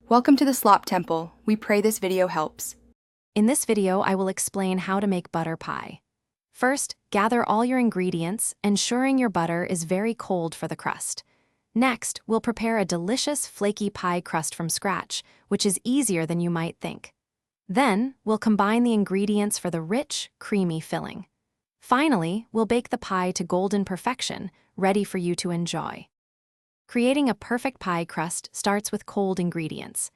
Welcome to the Slop Temple. We pray this video helps. In this video, I will explain how to make butter pie. First, gather all your ingredients, ensuring your butter is very cold for the crust. Next, we'll prepare a delicious flaky pie crust from scratch, which is easier than you might think. Then, we'll combine the ingredients for the rich, creamy filling. Finally, we'll bake the pie to golden perfection, ready for you to enjoy. Creating a perfect pie crust starts with cold ingredients.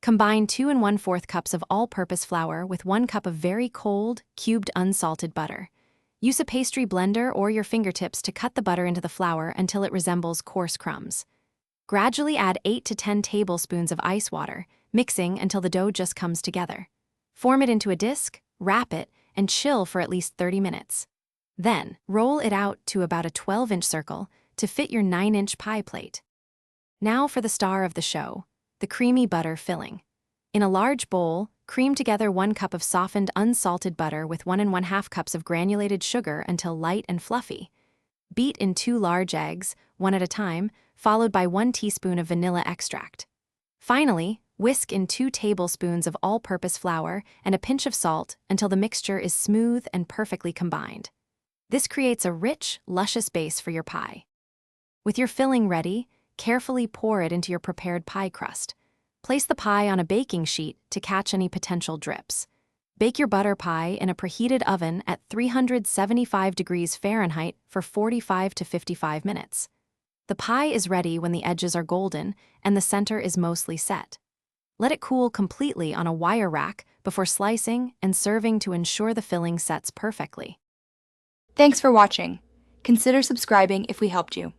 Combine 2 1/4 cups of all-purpose flour with 1 cup of very cold, cubed unsalted butter. Use a pastry blender or your fingertips to cut the butter into the flour until it resembles coarse crumbs. Gradually add 8 to 10 tablespoons of ice water, mixing until the dough just comes together. Form it into a disc, wrap it, and chill for at least 30 minutes. Then, roll it out to about a 12-inch circle to fit your 9-inch pie plate. Now for the star of the show, the creamy butter filling. In a large bowl, cream together 1 cup of softened unsalted butter with 1 1/2 cups of granulated sugar until light and fluffy. Beat in 2 large eggs, one at a time, followed by 1 teaspoon of vanilla extract. Finally, whisk in 2 tablespoons of all-purpose flour and a pinch of salt until the mixture is smooth and perfectly combined. This creates a rich, luscious base for your pie. With your filling ready, carefully pour it into your prepared pie crust. Place the pie on a baking sheet to catch any potential drips. Bake your butter pie in a preheated oven at 375 degrees Fahrenheit for 45 to 55 minutes. The pie is ready when the edges are golden and the center is mostly set. Let it cool completely on a wire rack before slicing and serving to ensure the filling sets perfectly. Thanks for watching. Consider subscribing if we helped you.